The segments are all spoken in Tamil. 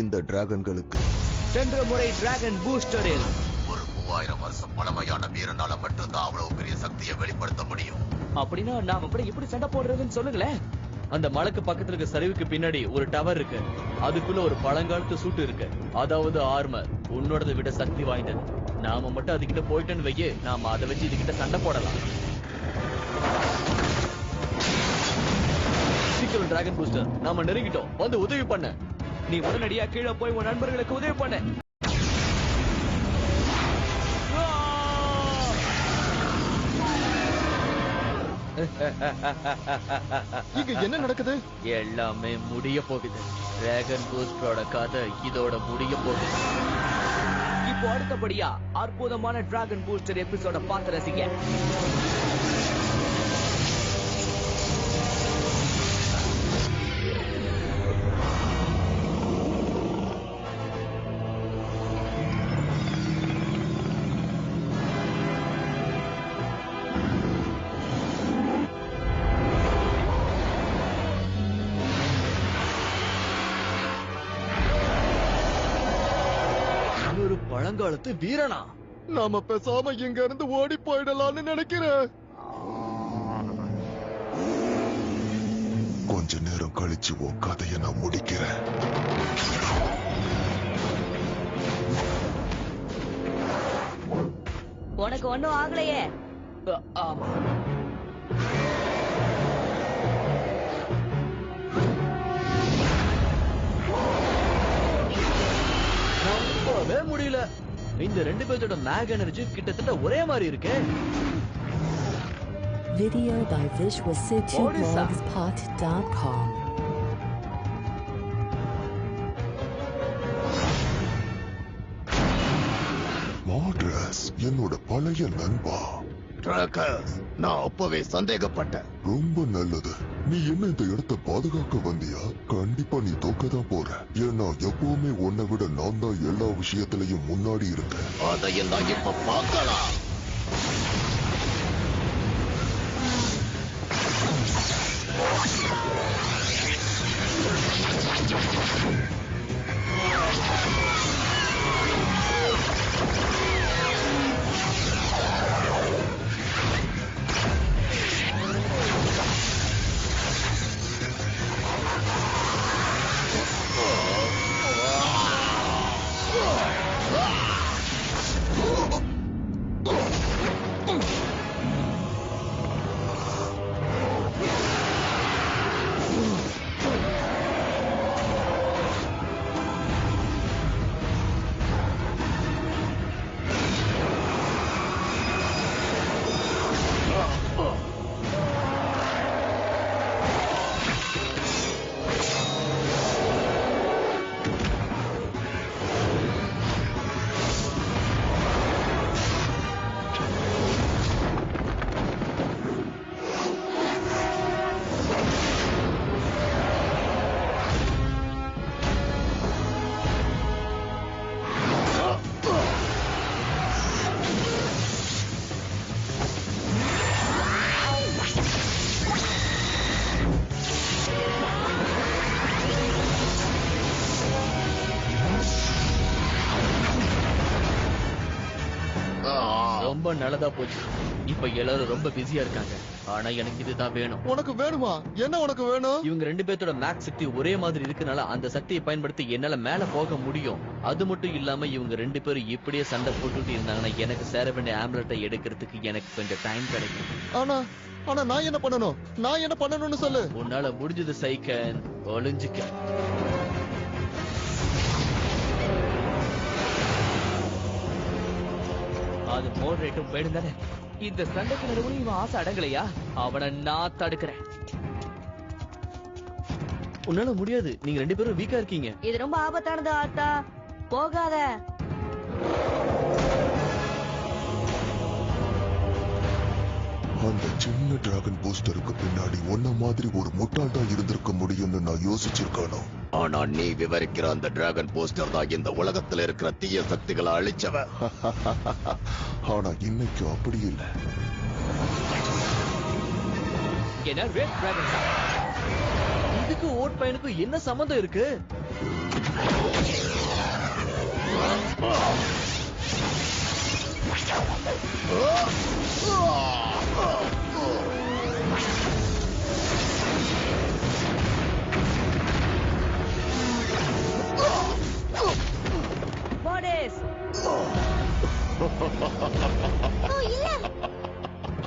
இந்த டிராகன்களுக்கு சென்ற முறை டிராகன் பூஸ்டரில் ஒரு 3000 வருஷம் பழமையான வீரனால மட்டும்தான் அவ்வளவு பெரிய சக்தியை வெளிப்படுத்த முடியும். அப்படின்னா நாம கூட எப்படி சண்டை போடுறதுன்னு சொல்லுங்களேன். அந்த மலைக்கு பக்கத்துல இருக்க சரிவுக்கு பின்னாடி ஒரு டவர் இருக்கு. அதுக்குள்ள ஒரு பழங்காலத்து சூட்டு இருக்கு. அதாவது ஆர்மர் உன்னோடதை விட சக்தி வாய்ந்தது. நாம மட்டும் அதுகிட்ட போயிட்டோன்னு வையே, நாம அதை வச்சு இதுகிட்ட சண்டை போடலாம். சீக்கிரம் டிராகன் பூஸ்டர், நாம நெருங்கிட்டோம். வந்து உதவி பண்ண. நீ உடனடியா கீழே போய் உன் நண்பர்களுக்கு உதவி பண்ண. இங்க என்ன நடக்குது? எல்லாமே முடிய போகுது. டிராகன் பூஸ்டரோட கதை இதோட முடிய போகுது. இப்போ அடுத்தபடியா அற்புதமான டிராகன் பூஸ்டர் எபிசோட பார்த்து ரசிங்க. ஒரு பழங்காலத்து வீரனா? நாம பேசாம இங்க இருந்து ஓடி போயிடலாம்னு நினைக்கிறேன். கொஞ்ச நேரம் கழிச்சு உன் கதையை நான் முடிக்கிறேன். உனக்கு ஒண்ணும் ஆகலையே. ஆமா, நம்பவே முடியல. இந்த ரெண்டு பேர்த்தோட மேக் எனர்ஜி கிட்டத்தட்ட ஒரே மாதிரி இருக்கே. Video by visualcityblogspot.com. மாட்ரஸ் என்னோட பழைய நண்பா. ட்ராக்கர்ஸ், நான் அப்பவே சந்தேகப்பட்டேன். ரொம்ப நல்லது. நீ என்ன இந்த இடத்தை பாதுகாக்க வந்தியா? கண்டிப்பா நீ தோக்கதான் போற. ஏன்னா எப்பவுமே உன்னை விட நான் தான் எல்லா விஷயத்திலையும் முன்னாடி இருக்கேன். அதையும் தான் இப்ப பார்க்கலாம். ரொம்ப நல்லதா போச்சு. இப்ப எல்லாரும் ரொம்ப பிஸியா இருக்காங்க. ஆனா எனக்கு இதுதான் வேணும். உனக்கு வேணுமா? என்ன உனக்கு வேணும்? இவங்க ரெண்டு பேர்த்தோட மேக் சக்தி ஒரே மாதிரி இருக்கனால அந்த சக்தியை பயன்படுத்தி என்னால மேல போக முடியும். அது மட்டும் இல்லாம இவங்க ரெண்டு பேரும் இப்படியே சண்டை போட்டுட்டு இருந்தாங்கன்னா எனக்கு சேர வேண்டிய ஆம்புலட்டை எடுக்கிறதுக்கு எனக்கு கொஞ்சம் டைம் கிடைக்கும். ஆனா நான் என்ன பண்ணணும்? நான் என்ன பண்ணணும்னு சொல்லு. உன்னால முடிஞ்சது சைக்கன், ஒளிஞ்சுக்க. அது மோட்ரேட்டும் போயிடும் தானே. இந்த சண்டைக்கு நடுவுல இவன் ஆசை அடங்கலையா? அவனை நான் தடுக்கிறேன். உன்னால முடியாது. நீங்க ரெண்டு பேரும் வீக்கா இருக்கீங்க. இது ரொம்ப ஆபத்தானது ஆத்தா, போகாத. அந்த சின்ன டிராகன் பூஸ்டருக்கு பின்னாடி ஒன்ன மாதிரி ஒரு முட்டாள் தான் இருந்திருக்க முடியும்னு நான் யோசிச்சிருக்கானோ. ஆனா நீ விவரிக்கிற அந்த டிராகன் போஸ்டர் தான் இந்த உலகத்துல இருக்கிற தீய சக்திகளை அழிச்சவ. ஆனா இன்னைக்கு அப்படி இல்லை. என்ன ரெட் டிராகன்? இதுக்கு ஓட் பையனுக்கு என்ன சம்மந்தம் இருக்கு? மோடேஸ்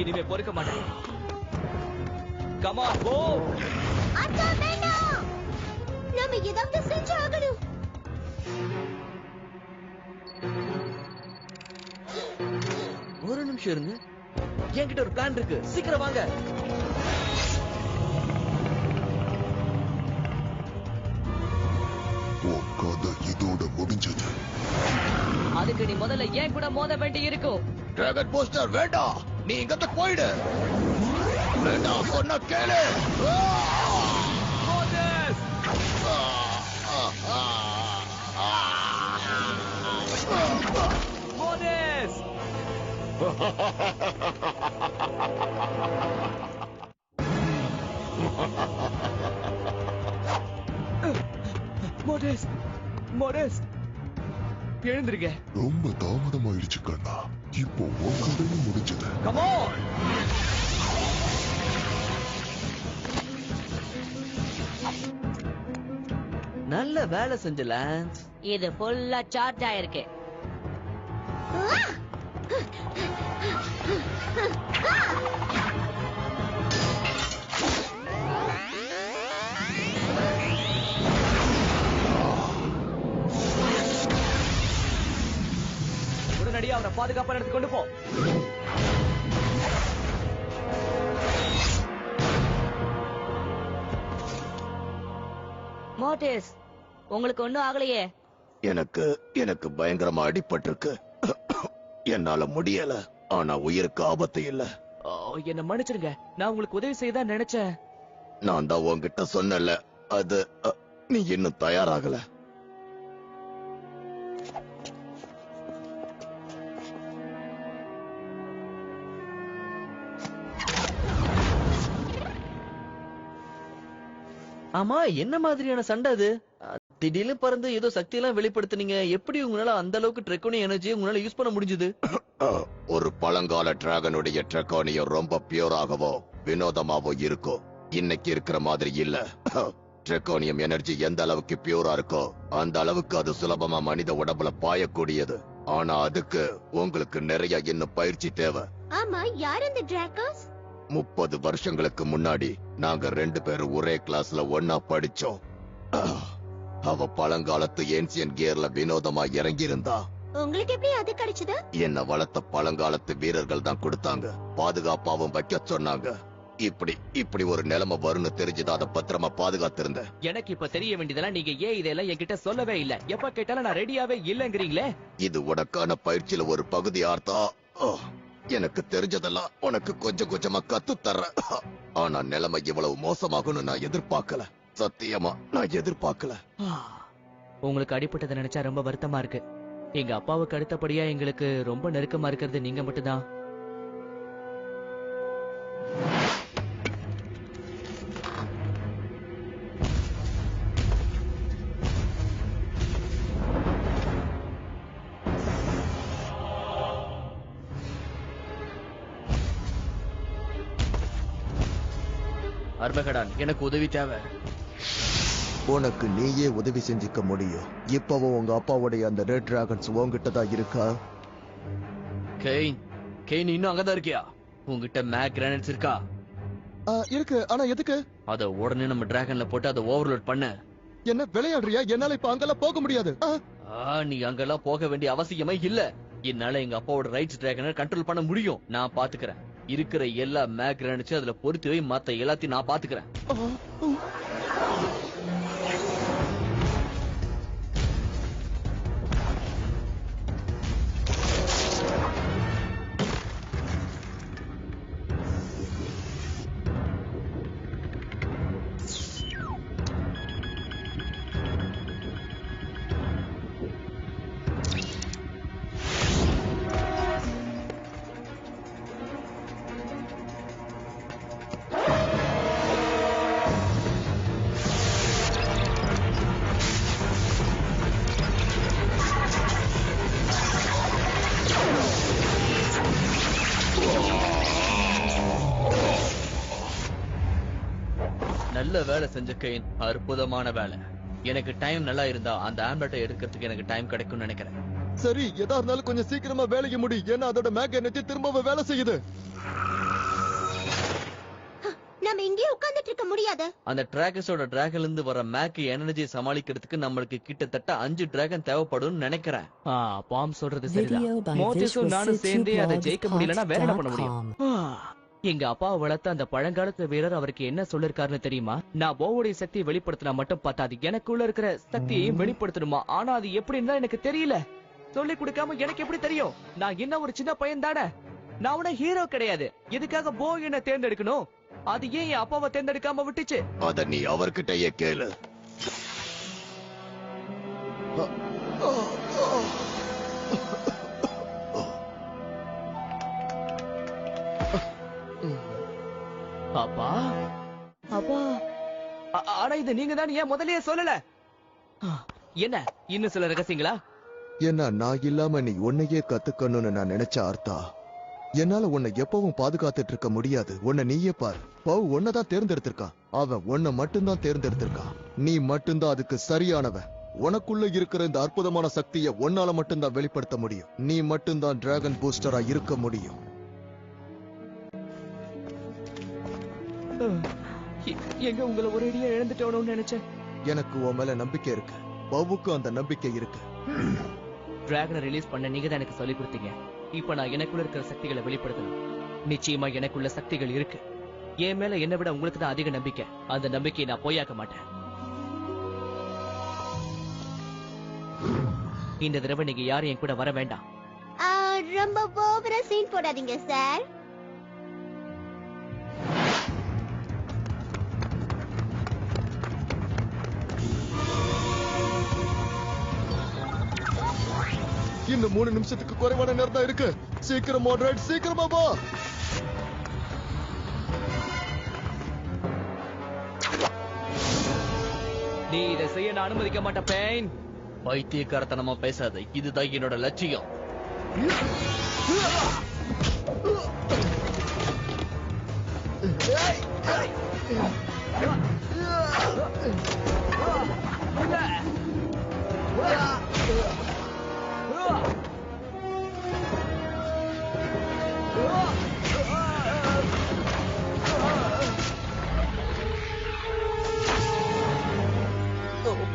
இனிமே பொறுக்க மாட்டேன். Come on, go! அத்தா வேண்டாம், நாம ஏதாவது செஞ்சு ஆகணும். ஒரு நிமிஷம் இருங்க, என்கிட்ட ஒரு பிளான் இருக்கு. சீக்கிரம் வாங்க. உன் கதை இதோட முடிஞ்சது. அதுக்கு நீ முதல்ல ஏன் கூட மோத வேண்டி இருக்கும். டிராகன் போஸ்டர் வேண்டாம், நீ இங்க போயிடு. வேண்டாம் சொன்ன கேளு. மோடேஸ்! மோடேஸ்! மோடேஸ்! எழுந்திருங்க. ரொம்ப தாமதமாயிடுச்சு கண்ணா. இப்போ உன் கதையும் முடிஞ்சது. Come on! நல்ல வேலை செஞ்ச லான்ஸ். இது ஃபுல்லா சார்ஜ் ஆயிருக்கு. உடனடியா அவனை பாதுகாப்பான இடத்துக்கு கொண்டு போ. மோடேஸ், உங்களுக்கு ஒண்ணும் ஆகலையே. எனக்கு பயங்கரமா அடிபட்டிருக்கு. என்னால முடியல. ஆனா உயிருக்கு ஆபத்து இல்ல. என்ன மன்னிச்சிருங்க, நான் உங்களுக்கு உதவி செய்ய நினைச்சேன். நான் தான் உன்கிட்ட சொன்னல, அது நீ இன்னும் தயாராகல. ஆமா, என்ன மாதிரியான சண்டை அது? திடீர்னு பறந்து ஏதோ சக்தி எல்லாம் வெளிப்படுத்துனீங்க. எப்படி உங்களால அந்த அளவுக்கு ட்ரெக்கோனிய எனர்ஜியை உங்களால யூஸ் பண்ண முடிஞ்சது? ஒரு பழங்கால டிராகனுடைய ட்ரெக்கோனியம் ரொம்ப பியூராகவோ வினோதமாவோ இருக்கும். இன்னைக்கு இருக்கிற மாதிரி இல்ல. ட்ரெக்கோனியம் எனர்ஜி எந்த அளவுக்கு பியூரா இருக்கோ அந்த அளவுக்கு அது சுலபமா மனித உடம்புல பாயக்கூடியது. ஆனா அதுக்கு உங்களுக்கு நிறைய இன்னும் பயிற்சி தேவை. ஆமா, யார் அந்த டிராகோஸ்? 30 வருஷங்களுக்கு முன்னாடி நாங்க 2 பேரும் ஒரே கிளாஸ்ல ஒன்னா படிச்சோம். அவ பழங்காலத்து ஏன்சியன் கியர்ல வினோதமா இறங்கி இருந்தா. உங்களுக்கு எப்படி அது கிடைச்சது? என்ன வளர்த்த பழங்காலத்து வீரர்கள் தான் கொடுத்தாங்க. பாதுகாப்பாவும் வைக்க சொன்னாங்க. இப்படி ஒரு நிலைமை வரும்னு தெரிஞ்சுதான் அதை பத்திரமா பாதுகாத்திருந்தேன். எனக்கு இப்ப தெரிய வேண்டியதெல்லாம் நீங்க ஏன் இதெல்லாம் என்கிட்ட சொல்லவே இல்ல. எப்ப கேட்டாலும் நான் ரெடியாவே இல்லங்கிறீங்களே. இது உனக்கான பயிற்சியில ஒரு பகுதி ஆர்த்தா. எனக்கு தெரிஞ்சதெல்லாம் உனக்கு கொஞ்சம் கொஞ்சமா கத்து தர்றேன். ஆனா நிலைமை இவ்வளவு மோசமாகும்னு நான் எதிர்பார்க்கல. சத்தியமா நான் எதிர்பார்க்கல. உங்களுக்கு அடிபட்டதை நினைச்சா ரொம்ப வருத்தமா இருக்கு. எங்க அப்பாவுக்கு அடுத்தபடியா எங்களுக்கு ரொம்ப நெருக்கமா இருக்கிறது நீங்க மட்டும்தான். அர்மகடான், எனக்கு உதவி தேவை. உனக்கு நீயே உதவி செஞ்சுக்க முடியும். இப்பவும் உங்க அப்பாவுடைய அந்த ரெட் டிராகன்ஸ் உங்ககிட்ட தான் இருக்கா? கெயின் இன்னும் அங்கதான் இருக்கியா? உங்ககிட்ட மேக் கிரானைட்ஸ் இருக்கா? இருக்கு. ஆனா எதுக்கு? அத உடனே நம்ம டிராகன்ல போட்டு அதை ஓவர்லோட் பண்ண. என்ன விளையாடுறியா? என்னால இப்ப அங்கெல்லாம் போக முடியாது. நீ அங்கெல்லாம் போக வேண்டிய அவசியமே இல்ல. என்னால எங்க அப்பாவோட ரைட்ஸ் டிராகனை கண்ட்ரோல் பண்ண முடியும். நான் பாத்துக்கிறேன். இருக்கிற எல்லா மேக் கிரானைட்ஸும் அதுல பொறுத்து வை. மத்த எல்லாத்தையும் நான் பாத்துக்கிறேன். நல்ல வேலை செஞ்ச கெயின், அற்புதமான வேலை. எனக்கு டைம் நல்லா இருந்தா அந்த ஆம்லெட்டை எடுக்கிறதுக்கு எனக்கு டைம் கிடைக்கும்னு நினைக்கிறேன். சரி, எதா இருந்தாலும் கொஞ்சம் சீக்கிரமா வேலைக்கு முடி, ஏன்னா அதோட மேக் எனர்ஜி திரும்பவும் வேலை செய்யுது. நம்ம இங்கே உட்கார்ந்துட்டு இருக்க முடியாது. அந்த டிராகன்ஸோட டிராகன்ல இருந்து வர மேக் எனர்ஜி சமாளிக்கிறதுக்கு நம்மளுக்கு கிட்டத்தட்ட 5 டிராகன் தேவைப்படும் நினைக்கிறேன். பாம் சொல்றது சரிதான். மோதிஸும் நானும் சேர்ந்தே அதை ஜெயிக்க முடியலன்னா வேற என்ன பண்ண முடியும்? எங்க அப்பாவை வளர்த்த அந்த பழங்காலத்து வீரர் அவருக்கு என்ன சொல்லிருக்காருன்னு தெரியுமா? நான் போவோடைய சக்தியை வெளிப்படுத்தினா மட்டும் பார்த்தாது, எனக்குள்ள இருக்கிற சக்தியை வெளிப்படுத்தணுமா? ஆனா அது எப்படின்னு எனக்கு தெரியல. சொல்லி கொடுக்காம எனக்கு எப்படி தெரியும்? நான் என்ன ஒரு சின்ன பையன் தானே, நான் உன ஹீரோ கிடையாது. எதுக்காக போ என்ன தேர்ந்தெடுக்கணும்? அது ஏன் என் அப்பாவை தேர்ந்தெடுக்காம விட்டுச்சு? அத நீ அவர்கிட்டயே கேளு. அப்பா அப்பா, ஆனா இது நீங்க தான் ஏன் முதல்லயே சொல்லல? என்ன இன்னும் சில ரகசியங்களா? ஏன்னா நான் இல்லாம நீ உன்னையே கத்துக்கணும்னு நான் நினைச்ச அர்த்தா. என்னால உன்னை எப்பவும் பாதுகாத்துட்டு இருக்க முடியாது. உன்னை நீயே பாரு. பவு உன்னதான் தேர்ந்தெடுத்திருக்கான். அவன் உன்னை மட்டும்தான் தேர்ந்தெடுத்திருக்கான். நீ மட்டும்தான் அதுக்கு சரியானவன். உனக்குள்ள இருக்கிற இந்த அற்புதமான சக்தியை உன்னால மட்டும்தான் வெளிப்படுத்த முடியும். நீ மட்டும்தான் டிராகன் பூஸ்டரா இருக்க முடியும். எங்க உங்களை ஒரு அடியா இழந்துட்டோம்னு நினைச்சேன். எனக்கு உன் மேல நம்பிக்கை இருக்கு. பவுக்கு அந்த நம்பிக்கை இருக்கு. டிராகனை ரிலீஸ் பண்ண நீங்க தான் எனக்கு சொல்லி கொடுத்தீங்க. இப்ப நான் எனக்குள்ள இருக்கிற சக்திகளை வெளிப்படுத்தணும். நிச்சயமா எனக்குள்ள சக்திகள் இருக்கு. என் மேல என்னை விட உங்களுக்கு தான் அதிக நம்பிக்கை. அந்த நம்பிக்கையை நான் பொய்யாக்க மாட்டேன். இந்த தடவை நீங்க யாரும் என் கூட வர வேண்டாம். ரொம்ப ஓவரா சீன் போடாதீங்க சார். இன்னும் 3 நிமிஷத்துக்கு குறைவான நேரம் தான் இருக்கு. சீக்கிரம் மாடரேட், சீக்கிரமா வா. நீ இதை செய்ய நான் அனுமதிக்க மாட்டேன் பெயின். பைத்தியக்காரத்தனமா பேசாத, இதுதான் என்னோட லட்சியம்.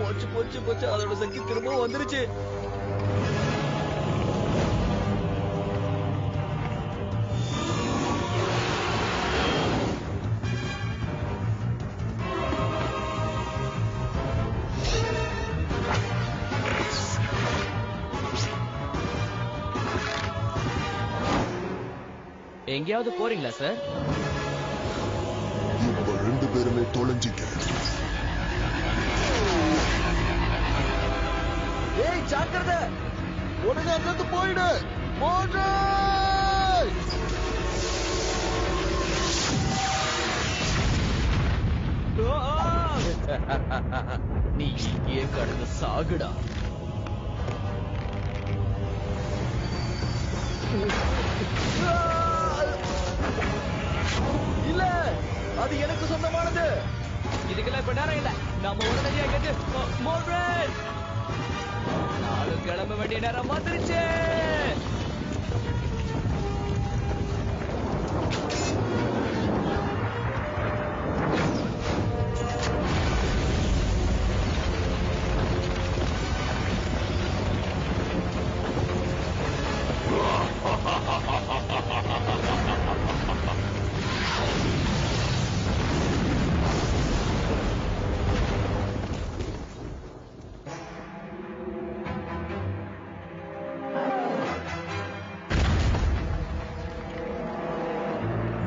போச்சு போச்சு போச்சு, அதோட சக்தி திரும்ப வந்துருச்சு. எங்கேயாவது போறீங்களா சார்? இப்ப 2 பேருமே தொலைஞ்சிக்க. ஏய் ஜாக்கிரதை, உடனே அங்கிருந்து போயிடு. நீ இங்கே கடந்து சாகுடா. இல்ல, அது எனக்கு சொந்தமானது. இதுக்கெல்லாம் இப்ப நேரம் இல்ல. நம்ம உடனடியா கேட்டு நானும் கிளம்ப வேண்டிய நேரம் வந்துருச்சு.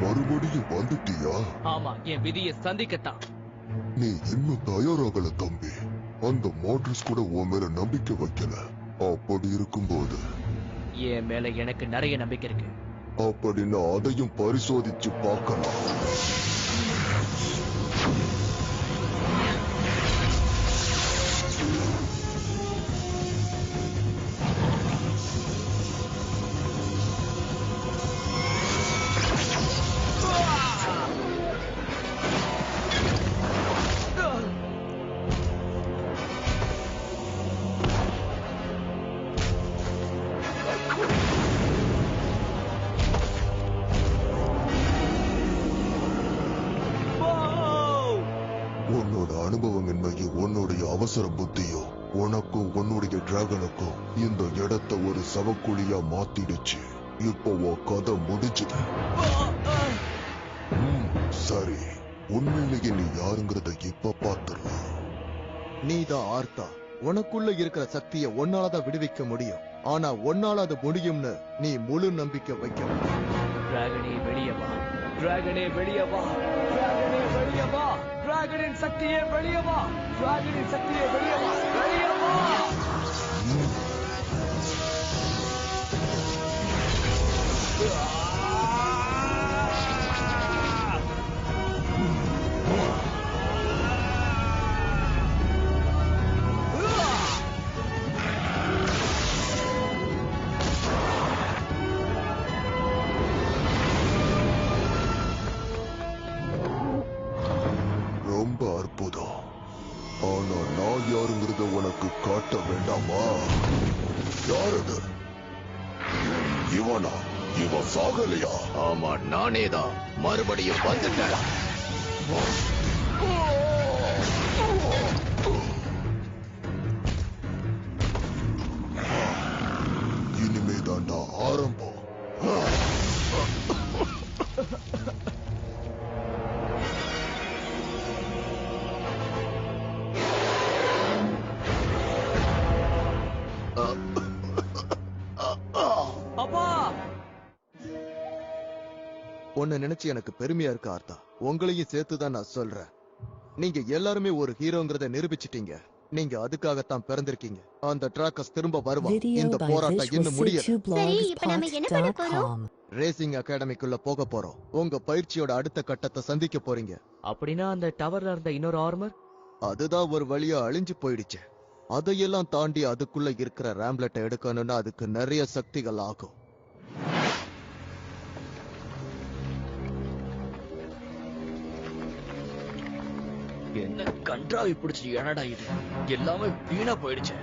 மறுபடியும் வந்துட்டியா? ஆமா, என் விதியை சந்திக்கத்தான். நீ இன்னும் தயாராகல தம்பி. அந்த மாட்ரிஸ் கூட உன் மேல நம்பிக்கை வைக்கல. அப்படி இருக்கும்போது என் மேல எனக்கு நிறைய நம்பிக்கை இருக்கு. அப்படின்னா அதையும் பரிசோதிச்சு பார்க்கலாம். உன்னோட அனுபவமின்மையும் உன்னுடைய அவசர புத்தியும் உனக்கும் உன்னுடைய டிராகனுக்கும் இந்த இடத்தை ஒரு சவக்குழியா மாத்திடுச்சு. இப்போ உன் கதை முடிஞ்சுது. சரி, உண்மையிலேயே நீ யாருங்கிறத இப்ப பார்த்துடலாம். நீதான் ஆர்த்தா. உனக்குள்ள இருக்கிற சக்தியை ஒன்னாலதான் விடுவிக்க முடியும். ஆனா ஒன்னால அது முடியும்னு நீ முழு நம்பிக்கை வைக்கணும். டிராகனே வெளியே வா, டிராகனே வெளியே வா, டிராகனே வெளியே வா, டிராகனின் சக்தியே வெளியே வா, டிராகனின் சக்தியே வெளியே வா, வெளியே வா. ரொம்ப அற்புதம். ஆனா நான் யாருங்கிறத உனக்கு காட்ட வேண்டாமா? யாரது? இவனா? இவன் சாகலையா? ஆமா, நானேதான். மறுபடியும் வந்துட்டேன். இனிமேதான்டா ஆரம்பம். அப்பா, உன்னை நினைச்சு எனக்கு பெருமையா இருக்கு ஆர்த்தா. உங்களையும் சேர்த்துதான் நான் சொல்றேன். நீங்க எல்லாருமே ஒரு ஹீரோங்கிறத நிரூபிச்சிட்டீங்க. நீங்க அதுக்காகத்தான் பிறந்திருக்கீங்க. அந்த டிராக்கஸ் திரும்ப வருவான். இந்த போராட்டம் இன்னும் முடியல. சரி, இப்ப நம்ம என்ன பண்ண போறோம்? ரேசிங் அகாடமிக்குள்ள போக போறோம். உங்க பயிற்சியோட அடுத்த கட்டத்தை சந்திக்க போறீங்க. அப்படின்னா அந்த டவர்ல இருந்த இன்னொரு ஆர்மர்? அதுதான் ஒரு வழியா அழிஞ்சு போயிடுச்சு. அதையெல்லாம் தாண்டி அதுக்குள்ள இருக்கிற ரேம்லெட்டை எடுக்கணும்னா அதுக்கு நிறைய சக்திகள் ஆகும். என்ன கன்றாவி பிடிச்சி என்னடா இது? எல்லாமே வீணா போயிடுச்சு.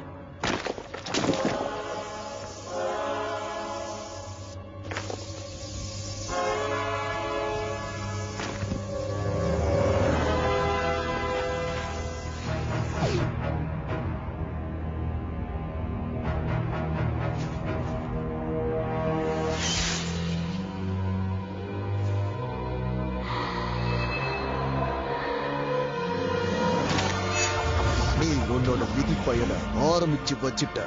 நீ உன்னோட விதி பயனை ஆரம்பிச்சு வச்சிட்ட.